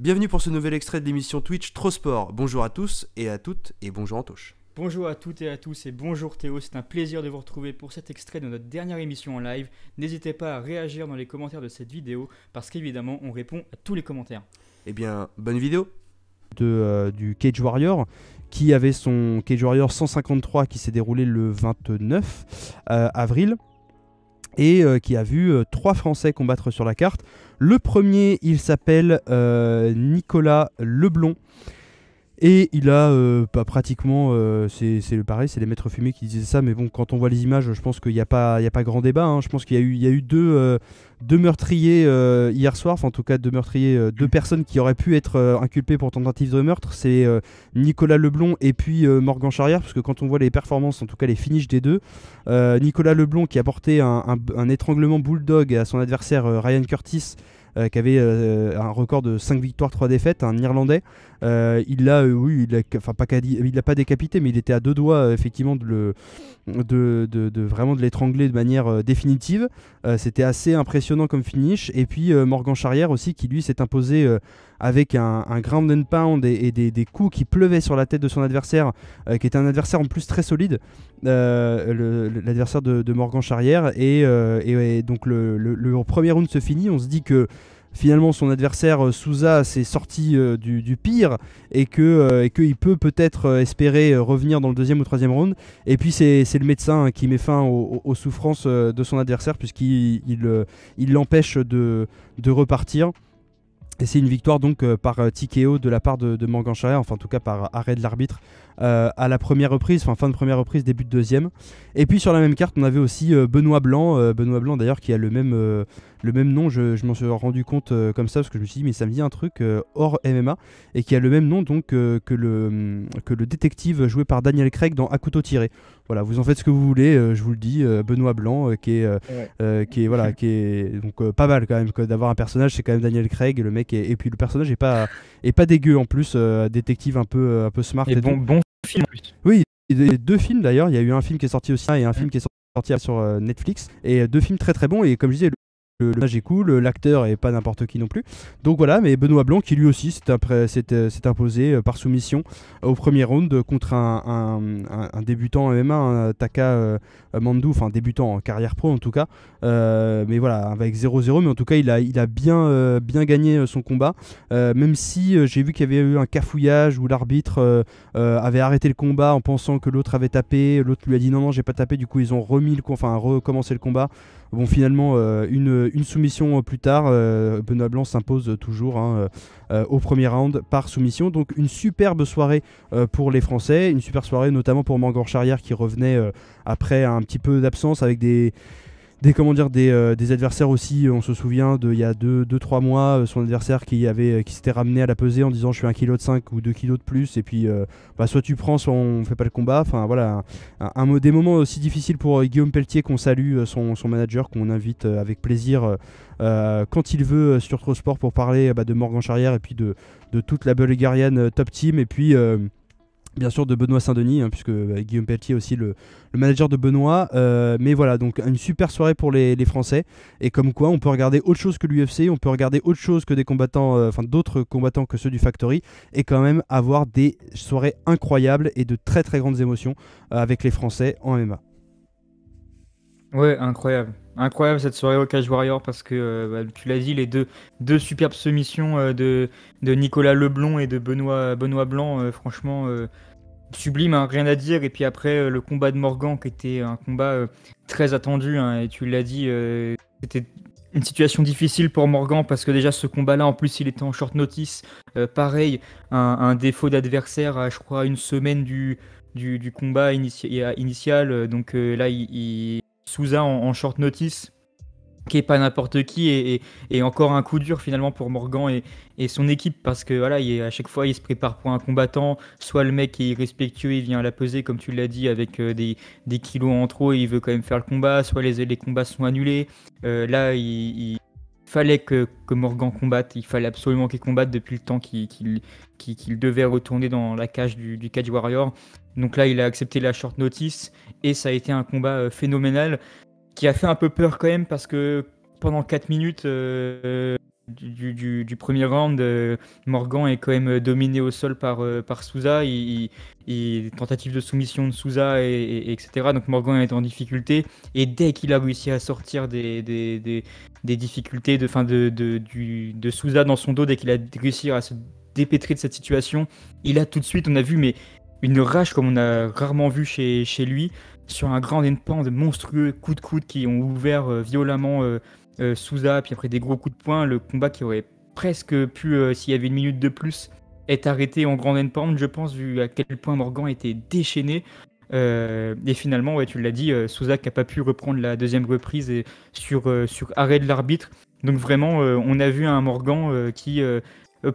Bienvenue pour ce nouvel extrait de l'émission Twitch Trop Sport. Bonjour à tous et à toutes et bonjour Antoche. Bonjour à toutes et à tous et bonjour Théo, c'est un plaisir de vous retrouver pour cet extrait de notre dernière émission en live. N'hésitez pas à réagir dans les commentaires de cette vidéo parce qu'évidemment on répond à tous les commentaires. Eh bien, bonne vidéo. Du Cage Warrior qui avait son Cage Warrior 153 qui s'est déroulé le 29 avril et qui a vu 3 Français combattre sur la carte. Le premier, il s'appelle Nicolas Leblond. Et il a pratiquement, c'est pareil, c'est les maîtres fumés qui disaient ça, mais bon, quand on voit les images, je pense qu'il n'y a pas grand débat. Hein. Je pense qu'il y a eu deux meurtriers hier soir, enfin en tout cas deux meurtriers, deux personnes qui auraient pu être inculpées pour tentative de meurtre. C'est Nicolas Leblond et puis Morgan Charrière, parce que quand on voit les performances, en tout cas les finishes des deux, Nicolas Leblond qui a porté un étranglement bulldog à son adversaire Ryan Curtis, qui avait un record de 5 victoires, 3 défaites, un Irlandais. Il l'a pas décapité, mais il était à 2 doigts effectivement vraiment de l'étrangler de manière définitive. C'était assez impressionnant comme finish. Et puis Morgan Charrière aussi, qui lui s'est imposé avec un ground and pound et des coups qui pleuvaient sur la tête de son adversaire, qui était un adversaire en plus très solide, l'adversaire de Morgan Charrière. Et donc le premier round se finit, on se dit que finalement son adversaire Souza s'est sorti du pire et qu'il peut peut-être espérer revenir dans le deuxième ou troisième round. Et puis c'est le médecin qui met fin aux souffrances de son adversaire, puisqu'il l'empêche de repartir. Et c'est une victoire donc par TKO de la part de Morgan Charrière, enfin en tout cas par arrêt de l'arbitre à la première reprise, enfin fin de première reprise, début de deuxième. Et puis sur la même carte on avait aussi Benoît Blanc d'ailleurs qui a le même nom, je m'en suis rendu compte comme ça parce que je me suis dit mais ça me dit un truc hors MMA, et qui a le même nom donc que le détective joué par Daniel Craig dans À couteau tiré. Voilà, vous en faites ce que vous voulez, je vous le dis, Benoît Blanc qui est donc pas mal quand même d'avoir un personnage, c'est quand même Daniel Craig, le mec, et puis le personnage est pas dégueu en plus, détective un peu smart et bon film en plus. Oui, et 2 films d'ailleurs, il y a eu un film qui est sorti aussi et un film qui est sorti sur Netflix, et 2 films très très bons, et comme je disais, le personnage est cool, l'acteur est pas n'importe qui non plus. Donc voilà, mais Benoît Blanc qui lui aussi s'est imposé par soumission au premier round contre un débutant en MMA, Taka Mandou, enfin débutant en carrière pro en tout cas. Mais voilà, avec 0-0, mais en tout cas il a bien gagné son combat. Même si j'ai vu qu'il y avait eu un cafouillage où l'arbitre avait arrêté le combat en pensant que l'autre avait tapé. L'autre lui a dit non, j'ai pas tapé, du coup ils ont recommencé le combat. Bon, finalement, une soumission plus tard, Benoît Blanc s'impose toujours au premier round par soumission. Donc une superbe soirée pour les Français, une super soirée notamment pour Morgan Charrière qui revenait après un petit peu d'absence avec des adversaires aussi. On se souvient il y a 2-3 mois, son adversaire qui s'était ramené à la pesée en disant je suis 1,5 kg ou 2 kg de plus, et puis soit tu prends, soit on fait pas le combat. Enfin voilà, des moments aussi difficiles pour Guillaume Pelletier, qu'on salue, son manager, qu'on invite avec plaisir quand il veut sur Trop Sport pour parler de Morgan Charrière et puis de toute la Bulgarian Top Team, et puis bien sûr de Benoît Saint-Denis, puisque Guillaume Pelletier est aussi le manager de Benoît. Mais voilà, donc une super soirée pour les Français. Et comme quoi, on peut regarder autre chose que l'UFC, on peut regarder autre chose que des combattants, d'autres combattants que ceux du Factory, et quand même avoir des soirées incroyables et de très très grandes émotions avec les Français en MMA. Ouais, incroyable. Incroyable cette soirée au Cage Warrior parce que tu l'as dit, les deux superbes soumissions de Nicolas Leblond et de Benoît Blanc, franchement sublime, hein, rien à dire. Et puis après le combat de Morgan qui était un combat très attendu, hein, et tu l'as dit, c'était une situation difficile pour Morgan parce que déjà ce combat-là, en plus il était en short notice, pareil, un défaut d'adversaire à je crois une semaine du combat initial, donc là Souza en short notice, qui est pas n'importe qui, et encore un coup dur finalement pour Morgan et son équipe, parce que voilà, à chaque fois il se prépare pour un combattant, soit le mec est irrespectueux, il vient à la peser comme tu l'as dit avec des kilos en trop et il veut quand même faire le combat, soit les combats sont annulés. Là il fallait que Morgan combatte, il fallait absolument qu'il combatte depuis le temps qu'il devait retourner dans la cage du Cage Warrior. Donc là il a accepté la short notice et ça a été un combat phénoménal qui a fait un peu peur quand même, parce que pendant 4 minutes du premier round, Morgan est quand même dominé au sol par Souza. Tentative de soumission de Souza, etc. Donc Morgan est en difficulté. Et dès qu'il a réussi à sortir des difficultés de Souza dans son dos, dès qu'il a réussi à se dépêtrer de cette situation, il a tout de suite, on a vu, mais une rage comme on a rarement vu chez lui, sur un grand endpoint de monstrueux coups de coude qui ont ouvert violemment Souza, puis après des gros coups de poing, le combat qui aurait presque pu, s'il y avait une minute de plus, être arrêté en grand endpoint, je pense, vu à quel point Morgan était déchaîné. Et finalement, ouais, tu l'as dit, Souza qui n'a pas pu reprendre la deuxième reprise sur arrêt de l'arbitre. Donc vraiment, on a vu un Morgan qui...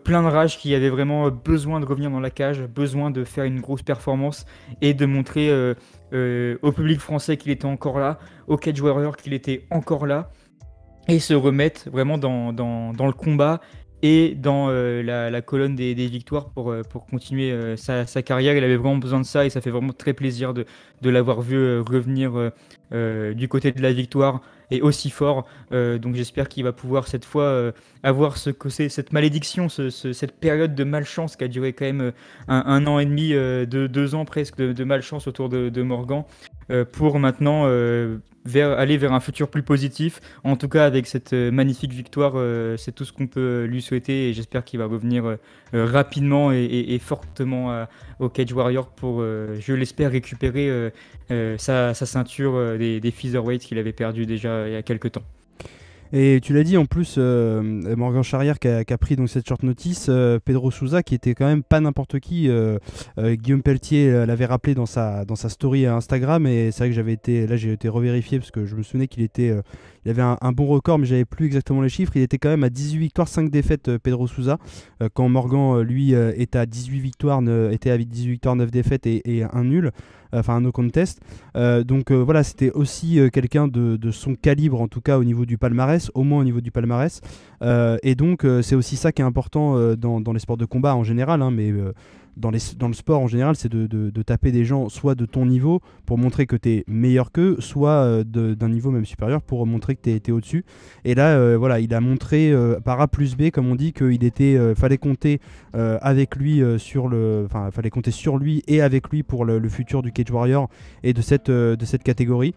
plein de rage, qui avait vraiment besoin de revenir dans la cage, besoin de faire une grosse performance et de montrer au public français qu'il était encore là, au Cage Warrior qu'il était encore là, et se remettre vraiment dans le combat et dans la colonne des victoires pour continuer sa carrière. Il avait vraiment besoin de ça et ça fait vraiment très plaisir de l'avoir vu revenir du côté de la victoire et aussi fort. Donc j'espère qu'il va pouvoir cette fois avoir cette malédiction, cette période de malchance qui a duré quand même un an et demi, 2 ans presque de malchance autour de Morgan, pour maintenant aller vers un futur plus positif. En tout cas, avec cette magnifique victoire, c'est tout ce qu'on peut lui souhaiter et j'espère qu'il va revenir rapidement et fortement au Cage Warrior pour, je l'espère, récupérer sa ceinture des featherweights qu'il avait perdu déjà il y a quelques temps. Et tu l'as dit en plus, Morgan Charrière qui a pris donc cette short notice, Pedro Souza qui était quand même pas n'importe qui. Guillaume Pelletier l'avait rappelé dans sa story Instagram et c'est vrai que j'ai été revérifié parce que je me souvenais qu'il avait un bon record, mais j'avais plus exactement les chiffres. Il était quand même à 18 victoires, 5 défaites, Pedro Souza, quand Morgan lui était à 18 victoires, 9 défaites et un nul. Enfin un no contest. Donc voilà, c'était aussi quelqu'un de son calibre, en tout cas au niveau du palmarès, au moins au niveau du palmarès. Et donc c'est aussi ça qui est important dans les sports de combat en général, hein, mais dans le sport en général, c'est de taper des gens soit de ton niveau pour montrer que tu es meilleur qu'eux, soit d'un niveau même supérieur pour montrer que tu es au-dessus. Et là, voilà, il a montré par A plus B, comme on dit, qu'il fallait compter avec lui fallait compter sur lui et avec lui pour le futur du Cage Warrior et de cette catégorie.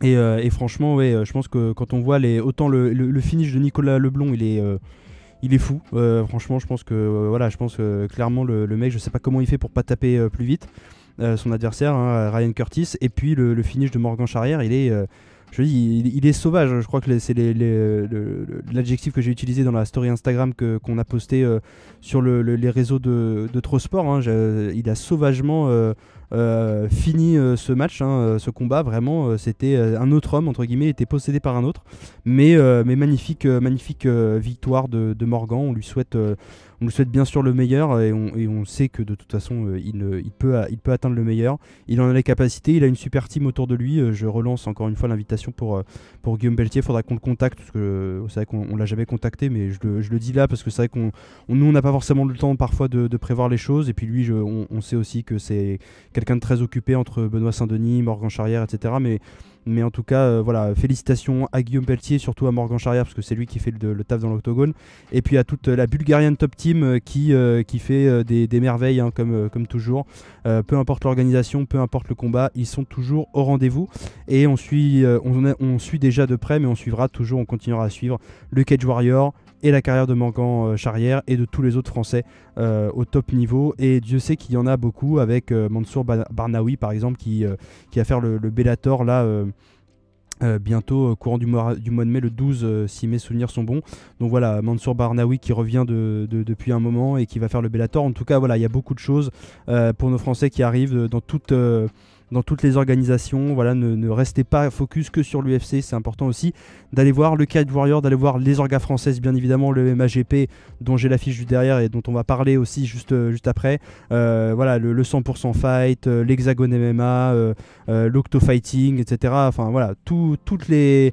Et franchement, ouais, je pense que quand on voit autant le finish de Nicolas Leblond, il est fou. Franchement, je pense que clairement le mec, je sais pas comment il fait pour pas taper plus vite son adversaire, hein, Ryan Curtis. Et puis le finish de Morgan Charrière, il est sauvage. Je crois que c'est l'adjectif que j'ai utilisé dans la story Instagram qu'on a posté sur les réseaux de Trosport. Hein. Il a sauvagement fini ce match, hein, ce combat. Vraiment, c'était un autre homme, entre guillemets, il était possédé par un autre. Mais magnifique victoire de Morgan. On lui souhaite bien sûr le meilleur et on sait que de toute façon il peut atteindre le meilleur. Il en a les capacités, il a une super team autour de lui. Je relance encore une fois l'invitation pour Guillaume Pelletier. Il faudra qu'on le contacte parce que c'est vrai qu'on l'a jamais contacté, mais je le dis là parce que c'est vrai nous on n'a pas forcément le temps parfois de prévoir les choses. Et puis lui, on sait aussi que c'est quelqu'un de très occupé entre Benoît Saint-Denis, Morgan Charrière, etc. Mais en tout cas, voilà, félicitations à Guillaume Pelletier, surtout à Morgan Charrière, parce que c'est lui qui fait le taf dans l'octogone. Et puis à toute la Bulgarian Top Team qui fait des merveilles, hein, comme toujours. Peu importe l'organisation, peu importe le combat, ils sont toujours au rendez-vous. Et on suit déjà de près, mais on continuera à suivre le Cage Warrior et la carrière de Morgan Charrière et de tous les autres Français au top niveau. Et Dieu sait qu'il y en a beaucoup, avec Mansour Barnaoui par exemple qui va faire le Bellator là bientôt, courant du mois de mai, le 12, si mes souvenirs sont bons. Donc voilà, Mansour Barnaoui qui revient depuis un moment et qui va faire le Bellator. En tout cas, voilà, il y a beaucoup de choses pour nos Français qui arrivent dans toutes les organisations. Voilà, ne restez pas focus que sur l'UFC, c'est important aussi d'aller voir le Cage Warrior, d'aller voir les orgas françaises, bien évidemment, le MAGP dont j'ai l'affiche juste derrière et dont on va parler aussi juste après. Voilà, le 100% Fight, l'Hexagone MMA, l'Octo-Fighting, etc. Enfin voilà, toutes les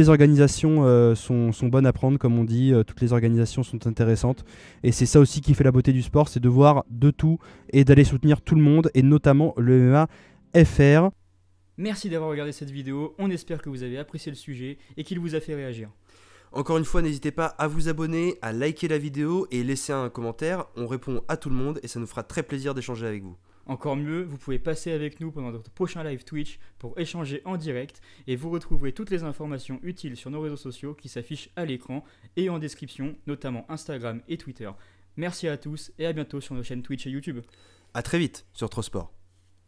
organisations sont bonnes à prendre, comme on dit. Toutes les organisations sont intéressantes et c'est ça aussi qui fait la beauté du sport, c'est de voir de tout et d'aller soutenir tout le monde, et notamment le MMA FR. Merci d'avoir regardé cette vidéo, on espère que vous avez apprécié le sujet et qu'il vous a fait réagir. Encore une fois, n'hésitez pas à vous abonner, à liker la vidéo et laisser un commentaire. On répond à tout le monde et ça nous fera très plaisir d'échanger avec vous. Encore mieux, vous pouvez passer avec nous pendant notre prochain live Twitch pour échanger en direct et vous retrouverez toutes les informations utiles sur nos réseaux sociaux qui s'affichent à l'écran et en description, notamment Instagram et Twitter. Merci à tous et à bientôt sur nos chaînes Twitch et YouTube. A très vite sur Trosport.